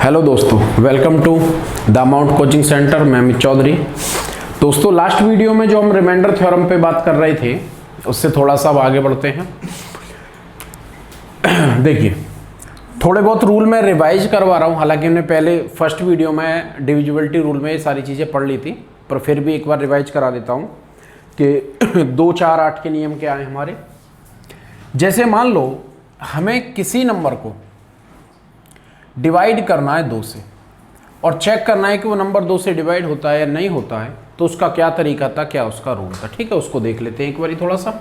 Hello दोस्तों, welcome to the amount coaching centre. मैं अमित चौधरी। दोस्तों, लास्ट वीडियो में जो हम रिमाइंडर थ्योरम पे बात कर रहे थे उससे थोड़ा सा अब आगे बढ़ते हैं। देखिए, थोड़े बहुत रूल मैं रिवाइज करवा रहा हूँ। हालांकि हमने पहले फर्स्ट वीडियो में डिविजिबिलिटी रूल में ये सारी चीज़ें पढ़ ली थी, पर फिर भी एक बार रिवाइज करा देता हूँ कि 2, 4, 8 के नियम क्या हैं हमारे। जैसे मान लो हमें किसी नंबर को डिवाइड करना है 2 से और चेक करना है कि वो नंबर 2 से डिवाइड होता है या नहीं होता है, तो उसका क्या तरीका था, क्या उसका रूल था। ठीक है, उसको देख लेते हैं एक बार, थोड़ा सा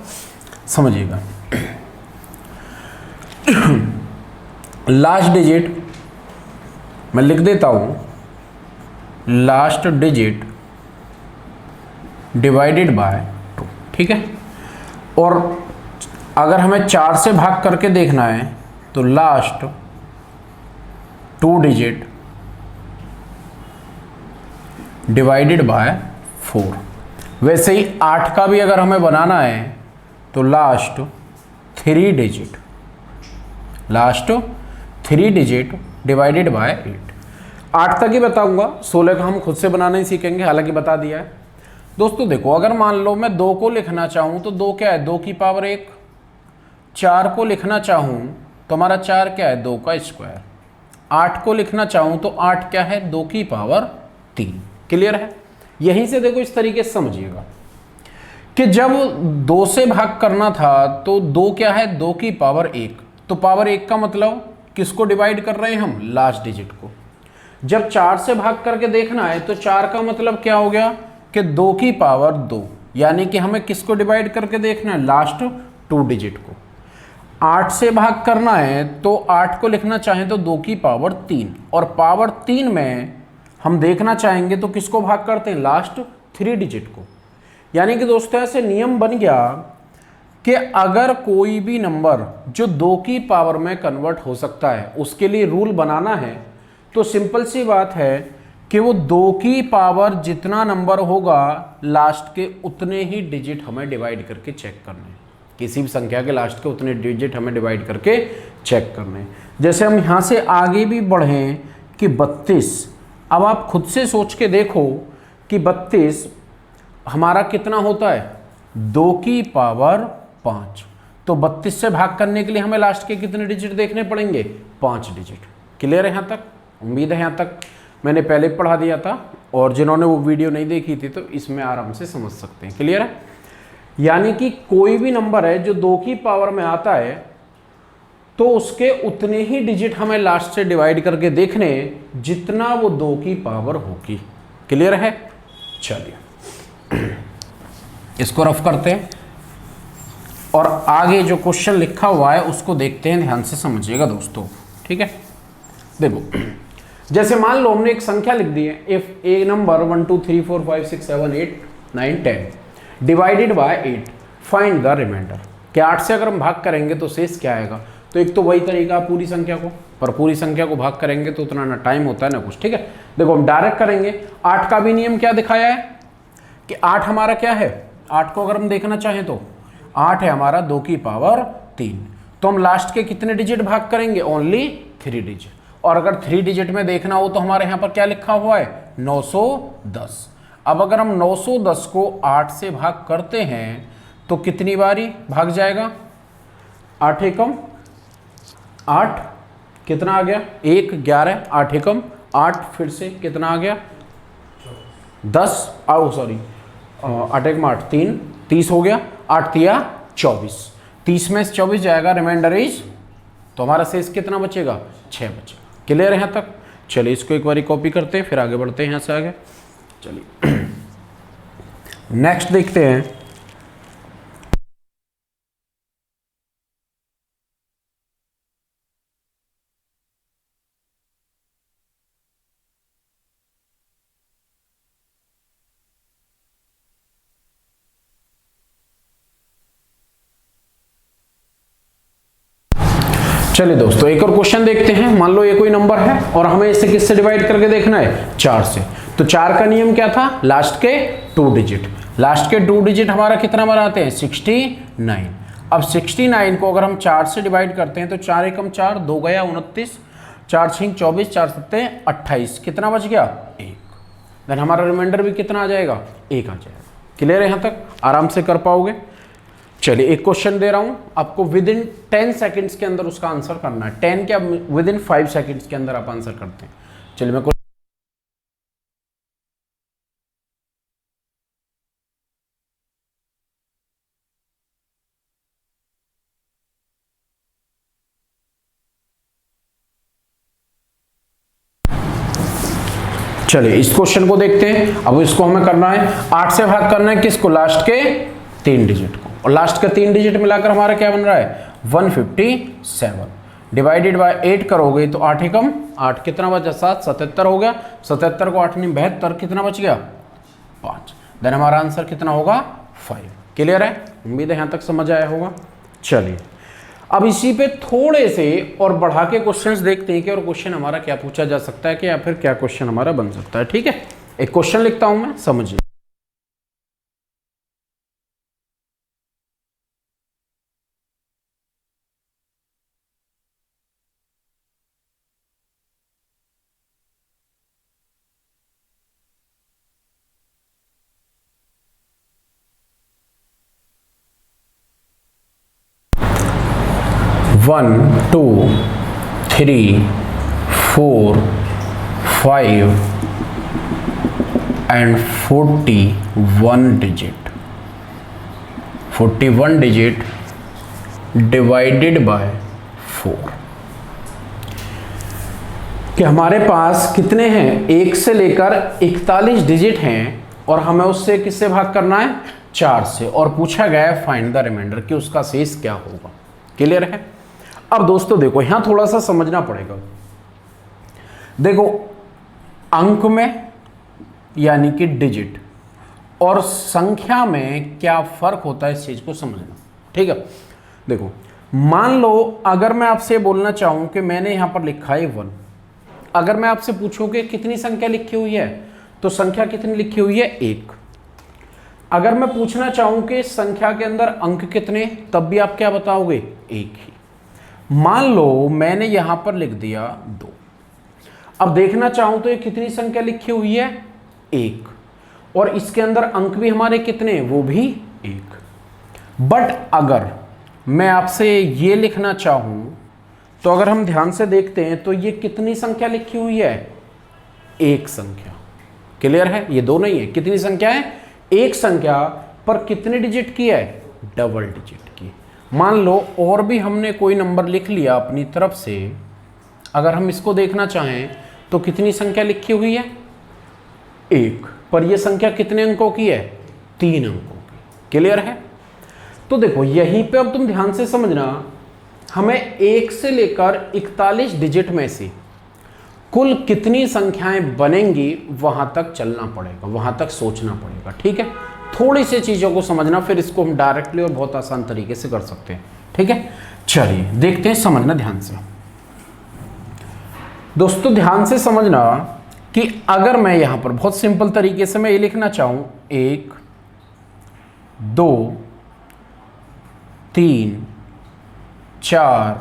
समझिएगा। लास्ट डिजिट मैं लिख देता हूं, लास्ट डिजिट डिवाइडेड बाय 2। ठीक है, और अगर हमें 4 से भाग करके देखना है तो लास्ट 2 डिजिट डिवाइडेड बाय 4। वैसे ही 8 का भी अगर हमें बनाना है तो लास्ट 3 डिजिट डिवाइडेड बाय 8। 8 तक ही बताऊंगा, 16 का हम खुद से बनाना ही सीखेंगे, हालांकि बता दिया है। दोस्तों देखो, अगर मान लो मैं 2 को लिखना चाहूं तो 2 क्या है, 2 की पावर 1। 4 को लिखना चाहूं तो हमारा 4 क्या है, 2 का स्क्वायर। 8 को लिखना चाहूं तो 8 क्या है, 2 की पावर 3। क्लियर है? यहीं से देखो, इस तरीके से समझिएगा कि जब 2 से भाग करना था तो 2 क्या है, 2 की पावर 1। तो पावर 1 का मतलब किसको डिवाइड कर रहे हैं हम, लास्ट डिजिट को। जब 4 से भाग करके देखना है तो 4 का मतलब क्या हो गया कि 2 की पावर 2, यानी कि हमें किसको डिवाइड करके देखना है, लास्ट 2 डिजिट को। 8 से भाग करना है तो 8 को लिखना चाहें तो 2 की पावर 3, और पावर 3 में हम देखना चाहेंगे तो किसको भाग करते हैं, लास्ट 3 डिजिट को। यानी कि दोस्तों ऐसे नियम बन गया कि अगर कोई भी नंबर जो 2 की पावर में कन्वर्ट हो सकता है उसके लिए रूल बनाना है तो सिंपल सी बात है कि वो 2 की पावर जितना नंबर होगा लास्ट के उतने ही डिजिट हमें डिवाइड करके चेक करने हैं। किसी भी संख्या के लास्ट के उतने डिजिट हमें डिवाइड करके चेक करने। जैसे हम यहाँ से आगे भी बढ़ें कि 32, अब आप खुद से सोच के देखो कि 32 हमारा कितना होता है, 2 की पावर 5। तो 32 से भाग करने के लिए हमें लास्ट के कितने डिजिट देखने पड़ेंगे, 5 डिजिट। क्लियर है यहाँ तक? उम्मीद है यहाँ तक मैंने पहले पढ़ा दिया था, और जिन्होंने वो वीडियो नहीं देखी थी तो इसमें आराम से समझ सकते हैं। क्लियर है? यानी कि कोई भी नंबर है जो 2 की पावर में आता है तो उसके उतने ही डिजिट हमें लास्ट से डिवाइड करके देखने जितना वो 2 की पावर होगी। क्लियर है? चलिए इसको रफ करते हैं और आगे जो क्वेश्चन लिखा हुआ है उसको देखते हैं, ध्यान से समझिएगा दोस्तों। ठीक है, देखो, जैसे मान लो हमने एक संख्या लिख दी है, if A number 1 2 3 4 5 6 7 8 9 10 divided by 8 find the remainder. कि 8 से अगर हम भाग करेंगे तो शेष क्या आएगा। तो एक तो वही तरीका पूरी संख्या को, पर पूरी संख्या को भाग करेंगे तो उतना ना टाइम होता है ना कुछ। ठीक है, देखो हम डायरेक्ट करेंगे। 8 का भी नियम क्या दिखाया है कि 8 हमारा क्या है, 8 को अगर हम देखना चाहें तो 8 है हमारा 2 की पावर 3। तो हम लास्ट के कितने डिजिट भाग करेंगे, ओनली 3 डिजिट। और अगर 3 डिजिट में देखना हो तो हमारे यहाँ पर क्या लिखा हुआ है, 910। अब अगर हम 910 को 8 से भाग करते हैं तो कितनी बारी भाग जाएगा, 8 एकम 8, कितना आ गया, 1 11, 8 एकम 8, फिर से कितना आ गया 10, 8 एकम 8 3, 30 हो गया, 8 तिया 24, 30 में से 24 जाएगा, रिमाइंडर इज, तो हमारा शेष कितना बचेगा, 6 बचेगा। क्लियर है यहाँ तक? चलिए इसको एक बारी कॉपी करते हैं, फिर आगे बढ़ते हैं यहाँ से आगे। चलिए नेक्स्ट देखते हैं। चलिए दोस्तों, एक और क्वेश्चन देखते हैं। मान लो ये कोई नंबर है और हमें इसे किससे डिवाइड करके देखना है, 4 से। तो 4 का नियम क्या था, लास्ट के 2 डिजिट। लास्ट के 2 डिजिट हमारा कितना बनाते हैं, 69। अब 69 को अगर हम 4 से डिवाइड करते हैं तो 4 एकम 4, 2 गया 29, 4 6 24, 4 7 28, कितना बच गया 1। देन हमारा रिमाइंडर भी कितना आ जाएगा 1 आ जाएगा। क्लियर है, यहाँ तक आराम से कर पाओगे। चलिए एक क्वेश्चन दे रहा हूं आपको, विद इन 10 सेकेंड्स के अंदर उसका आंसर करना है। 10 क्या, विद इन 5 सेकेंड्स के अंदर आप आंसर करते हैं। चलिए मैं चलिए इस क्वेश्चन को देखते हैं। अब इसको हमें करना है 8 से भाग करना है किसको, लास्ट के 3 डिजिट को, और लास्ट का 3 डिजिट मिलाकर हमारा क्या बन रहा है 157। डिवाइडेड बाय 8 करोगे तो 8 एकम 8, कितना बचा 7, 77 हो गया। 77 को 8 ने 72, कितना बच गया 5। देन हमारा आंसर कितना होगा 5। क्लियर है, उम्मीद है यहाँ तक समझ आया होगा। चलिए अब इसी पे थोड़े से और बढ़ा के क्वेश्चंस देखते हैं कि और क्वेश्चन हमारा क्या पूछा जा सकता है कि या फिर क्या क्वेश्चन हमारा बन सकता है। ठीक है, एक क्वेश्चन लिखता हूं मैं, समझिए। One 2 3 4 5 and 41 digit, 41 digit divided by 4। कि हमारे पास कितने हैं, 1 से लेकर 41 डिजिट हैं और हमें उससे किससे भाग करना है 4 से, और पूछा गया है फाइंड द रिमाइंडर कि उसका शेष क्या होगा। क्लियर है। अब दोस्तों देखो यहां थोड़ा सा समझना पड़ेगा। देखो अंक में यानी कि डिजिट और संख्या में क्या फर्क होता है, इस चीज को समझना। ठीक है, देखो मान लो अगर मैं आपसे बोलना चाहूं कि मैंने यहां पर लिखा है 1, अगर मैं आपसे पूछूं कि कितनी संख्या लिखी हुई है तो संख्या कितनी लिखी हुई है 1। अगर मैं पूछना चाहूं कि संख्या के अंदर अंक कितने, तब भी आप क्या बताओगे 1 ही। मान लो मैंने यहां पर लिख दिया 2। अब देखना चाहूं तो ये कितनी संख्या लिखी हुई है 1, और इसके अंदर अंक भी हमारे कितने, वो भी 1। बट अगर मैं आपसे ये लिखना चाहूं तो अगर हम ध्यान से देखते हैं तो ये कितनी संख्या लिखी हुई है 1 संख्या। क्लियर है, ये दो नहीं है, कितनी संख्या है 1 संख्या, पर कितने डिजिट की है डबल डिजिट की। मान लो और भी हमने कोई नंबर लिख लिया अपनी तरफ से, अगर हम इसको देखना चाहें तो कितनी संख्या लिखी हुई है 1, पर यह संख्या कितने अंकों की है 3 अंकों की। क्लियर है, तो देखो यहीं पे अब तुम ध्यान से समझना, हमें 1 से लेकर 41 डिजिट में से कुल कितनी संख्याएं बनेंगी वहां तक चलना पड़ेगा, वहां तक सोचना पड़ेगा। ठीक है, थोड़ी सी चीजों को समझना, फिर इसको हम डायरेक्टली और बहुत आसान तरीके से कर सकते हैं। ठीक है, चलिए देखते हैं, समझना ध्यान से। दोस्तों ध्यान से समझना कि अगर मैं यहां पर बहुत सिंपल तरीके से मैं ये लिखना चाहूं 1 2 3 4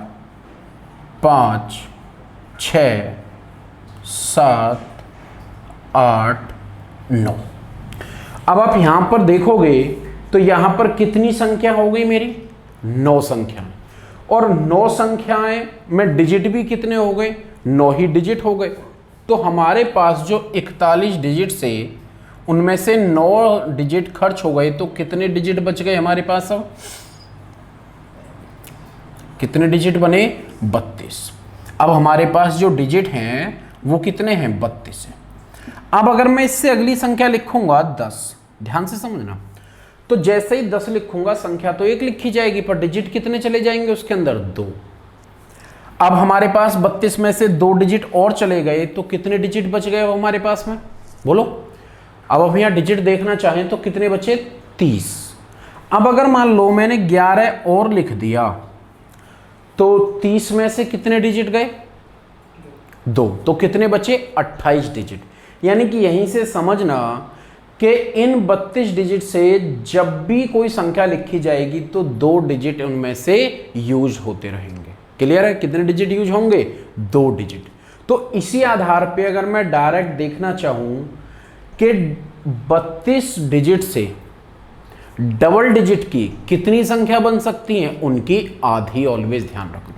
5 6 7 8 9। अब आप यहां पर देखोगे तो यहां पर कितनी संख्या हो गई मेरी 9 संख्याएं, और 9 संख्याएं में डिजिट भी कितने हो गए 9 ही डिजिट हो गए। तो हमारे पास जो 41 डिजिट से उनमें से 9 डिजिट खर्च हो गए, तो कितने डिजिट बच गए हमारे पास, अब कितने डिजिट बने 32। अब हमारे पास जो डिजिट हैं वो कितने हैं 32 है। अब अगर मैं इससे अगली संख्या लिखूंगा 10, ध्यान से समझना, तो जैसे ही 10 लिखूंगा संख्या तो 1 लिखी जाएगी, पर डिजिट कितने चले जाएंगे उसके अंदर 2। अब हमारे पास 32 में से 2 डिजिट और चले गए तो कितने डिजिट बच गए हमारे पास में, बोलो। अब हम यहाँ डिजिट देखना चाहें तो कितने बचे 30। अब अगर मान लो मैंने 11 और लिख दिया तो 30 में से कितने डिजिट गए 2, तो कितने बचे 28 डिजिट। यानी कि यहीं से समझना कि इन 32 डिजिट से जब भी कोई संख्या लिखी जाएगी तो 2 डिजिट उनमें से यूज होते रहेंगे। क्लियर है, कितने डिजिट यूज होंगे 2 डिजिट। तो इसी आधार पे अगर मैं डायरेक्ट देखना चाहूं कि 32 डिजिट से डबल डिजिट की कितनी संख्या बन सकती हैं, उनकी आधी ऑलवेज ध्यान रखना।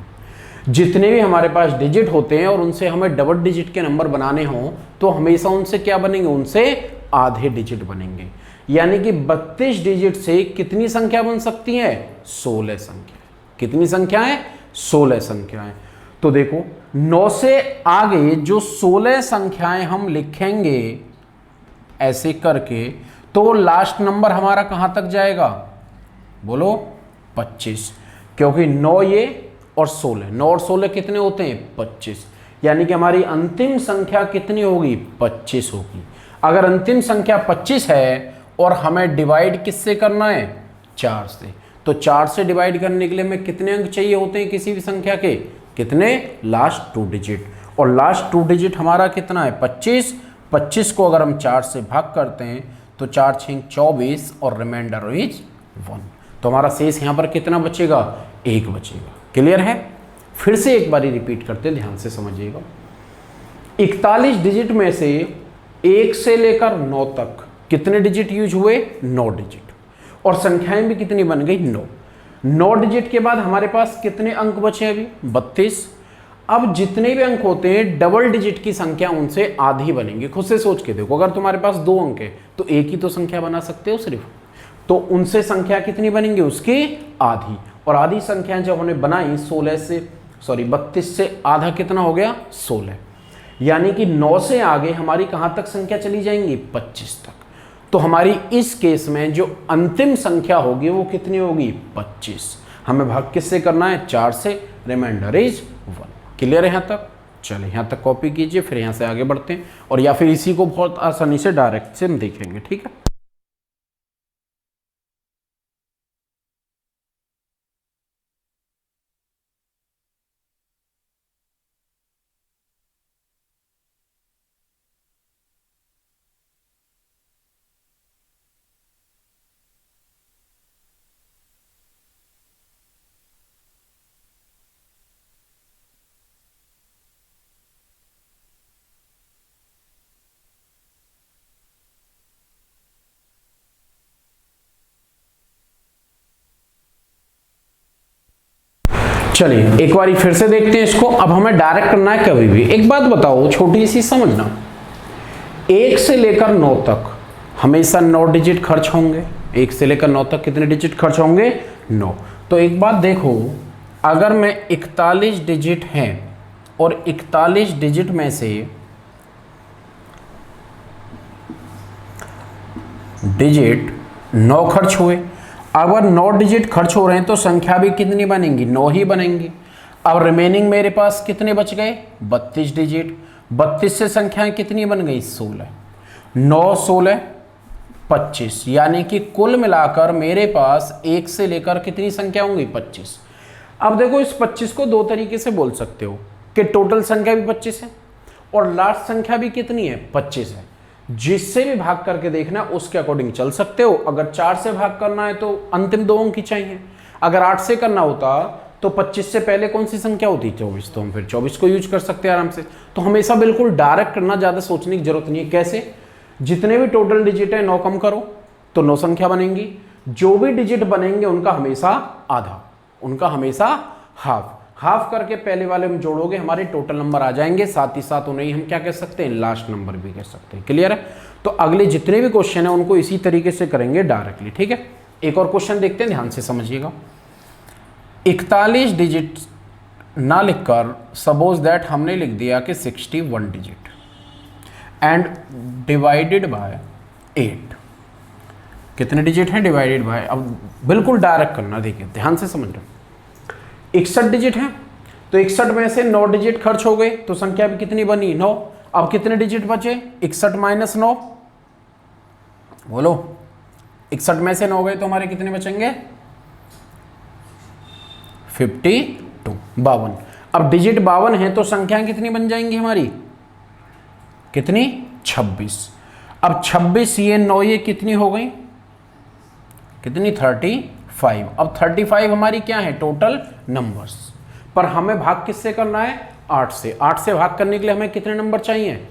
जितने भी हमारे पास डिजिट होते हैं और उनसे हमें डबल डिजिट के नंबर बनाने हों तो हमेशा उनसे क्या बनेंगे, उनसे आधे डिजिट बनेंगे। यानी कि 32 डिजिट से कितनी संख्या बन सकती है, 16 संख्या। कितनी संख्या है, 16 संख्याएं। तो देखो 9 से आगे जो 16 संख्याएं हम लिखेंगे ऐसे करके, तो लास्ट नंबर हमारा कहां तक जाएगा, बोलो 25। क्योंकि 9 ये और 16, 9 और 16 कितने होते हैं, 25। यानी कि हमारी अंतिम संख्या कितनी होगी, 25 होगी। अगर अंतिम संख्या 25 है और हमें डिवाइड किससे करना है, 4 से, तो 4 से डिवाइड करने के लिए हमें कितने अंक चाहिए होते हैं किसी भी संख्या के, कितने, लास्ट 2 डिजिट। और लास्ट 2 डिजिट हमारा कितना है, 25। 25 को अगर हम 4 से भाग करते हैं तो 4 6 24 और रिमाइंडर इज 1। तो हमारा शेष यहाँ पर कितना बचेगा, 1 बचेगा। क्लियर है। फिर से एक बारी रिपीट करते, ध्यान से समझिएगा। 41 डिजिट में से 1 से लेकर 9 तक कितने डिजिट यूज हुए, 9 डिजिट। और संख्याएं भी कितनी बन गई, 9। 9 डिजिट के बाद हमारे पास कितने अंक बचे अभी, 32। अब जितने भी अंक होते हैं डबल डिजिट की संख्या उनसे आधी बनेंगी। खुद से सोच के देखो, अगर तुम्हारे पास 2 अंक है तो एक ही तो संख्या बना सकते हो सिर्फ, तो उनसे संख्या कितनी बनेंगी, उसकी आधी। और आधी संख्याएं जब हमने बनाई 32 से आधा कितना हो गया, 16। यानी कि 9 से आगे हमारी कहां तक संख्या चली जाएंगी, 25 तक। तो हमारी इस केस में जो अंतिम संख्या होगी वो कितनी होगी, 25। हमें भाग किससे करना है, 4 से, रिमाइंडर इज 1। क्लियर है यहाँ तक। चलिए यहाँ तक कॉपी कीजिए, फिर यहाँ से आगे बढ़ते हैं और या फिर इसी को बहुत आसानी से डायरेक्ट से हम देखेंगे, ठीक है। चलिए एक बार फिर से देखते हैं इसको। अब हमें डायरेक्ट करना है कभी भी। एक बात बताओ छोटी सी समझना, 1 से लेकर 9 तक हमेशा 9 डिजिट खर्च होंगे। 1 से लेकर 9 तक कितने डिजिट खर्च होंगे, 9। तो एक बात देखो, अगर मैं 41 डिजिट हैं और 41 डिजिट में से डिजिट 9 खर्च हुए, अगर 9 डिजिट खर्च हो रहे हैं तो संख्या भी कितनी बनेंगी, 9 ही बनेंगी। अब रिमेनिंग मेरे पास कितने बच गए, 32 डिजिट। 32 से संख्याएं कितनी बन गई, 16। 9 16 25, यानी कि कुल मिलाकर मेरे पास 1 से लेकर कितनी संख्या होंगी, 25। अब देखो इस 25 को 2 तरीके से बोल सकते हो कि टोटल संख्या भी 25 है और लास्ट संख्या भी कितनी है, 25 है। जिससे भी भाग करके देखना उसके अकॉर्डिंग चल सकते हो। अगर 4 से भाग करना है तो अंतिम 2 अंक ही चाहिए। अगर 8 से करना होता तो 25 से पहले कौन सी संख्या होती, 24, तो हम फिर 24 को यूज कर सकते हैं आराम से। तो हमेशा बिल्कुल डायरेक्ट करना, ज़्यादा सोचने की जरूरत नहीं है। कैसे, जितने भी टोटल डिजिट है 9 कम करो तो 9 संख्या बनेंगी। जो भी डिजिट बनेंगे उनका हमेशा आधा, उनका हमेशा हाफ। हाफ करके पहले वाले में जोड़ोगे हमारे टोटल नंबर आ जाएंगे, साथ ही साथ उन्हें हम क्या कह सकते हैं, लास्ट नंबर भी कह सकते हैं। क्लियर है। तो अगले जितने भी क्वेश्चन है उनको इसी तरीके से करेंगे डायरेक्टली, ठीक है। एक और क्वेश्चन देखते हैं, ध्यान से समझिएगा। 41 डिजिट ना लिखकर सपोज दैट हमने लिख दिया कि 61 डिजिट एंड डिवाइडेड बाय 8। कितने डिजिट हैं, डिवाइडेड बाय, अब बिल्कुल डायरेक्ट करना, देखिए ध्यान से समझ रहे। 61 डिजिट है तो 61 में से 9 डिजिट खर्च हो गए तो संख्या भी कितनी बनी, 9। अब कितने डिजिट बचे, 61 माइनस 9, बोलो 61 में से 9 गए तो हमारे कितने बचेंगे, 52, 52। अब डिजिट 52 है तो संख्याएं कितनी बन जाएंगी हमारी, कितनी, 26। अब 26 ये 9 ये कितनी हो गई, कितनी, 35। अब 35 हमारी क्या है, टोटल नंबर्स। पर हमें भाग किससे करना है, 8 से। 8 से भाग करने के लिए हमें कितने नंबर चाहिए,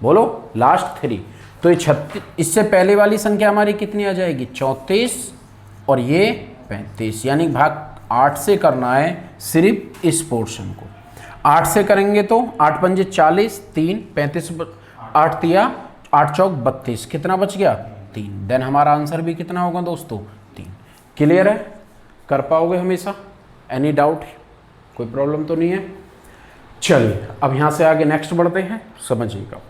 बोलो, लास्ट 3। तो ये 36, इससे पहले वाली संख्या हमारी कितनी आ जाएगी, 34 और ये 35, यानी भाग 8 से करना है सिर्फ इस पोर्शन को। 8 से करेंगे तो 8 पंजे 40, 3 35, 8 तिया 8 चौक 32, कितना बच गया 3। देन हमारा आंसर भी कितना होगा दोस्तों, 3। क्लियर है, कर पाओगे हमेशा, एनी डाउट, कोई प्रॉब्लम तो नहीं है। चलिए अब यहाँ से आगे नेक्स्ट बढ़ते हैं, समझिएगा।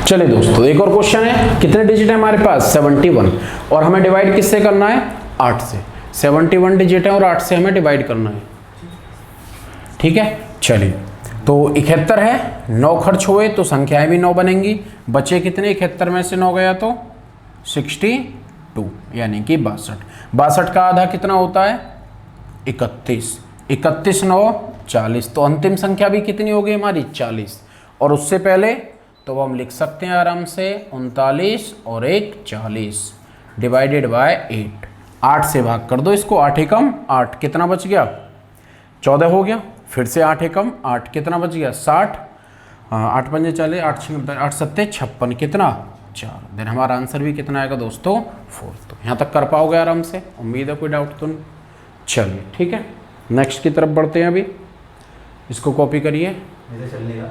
चलिए दोस्तों एक और क्वेश्चन है, कितने डिजिट है हमारे पास, 71, और हमें डिवाइड किससे करना है, 8 से। 71 डिजिट है और 8 से हमें डिवाइड करना है, ठीक है। चलिए तो 71 है, 9 खर्च हुए तो संख्याएं भी 9 बनेंगी, बचे कितने, 71 में से 9 गया तो 62, यानी कि 62। 62 का आधा कितना होता है, 31, 31 9 40, तो अंतिम संख्या भी कितनी होगी हमारी, 40। और उससे पहले तो हम लिख सकते हैं आराम से 39 और 1 40 डिवाइडेड बाय 8। 8 से भाग कर दो इसको, 8 एकम 8, कितना बच गया 14 हो गया। फिर से 8 एकम 8, कितना बच गया 60, 8 पंजे 40, 8 सत्ते 56, कितना 4। देन हमारा आंसर भी कितना आएगा दोस्तों 4। तो यहाँ तक कर पाओगे आराम से, उम्मीद है कोई डाउट तो नहीं। चलिए ठीक है, नेक्स्ट की तरफ बढ़ते हैं। अभी इसको कॉपी करिए। चलने का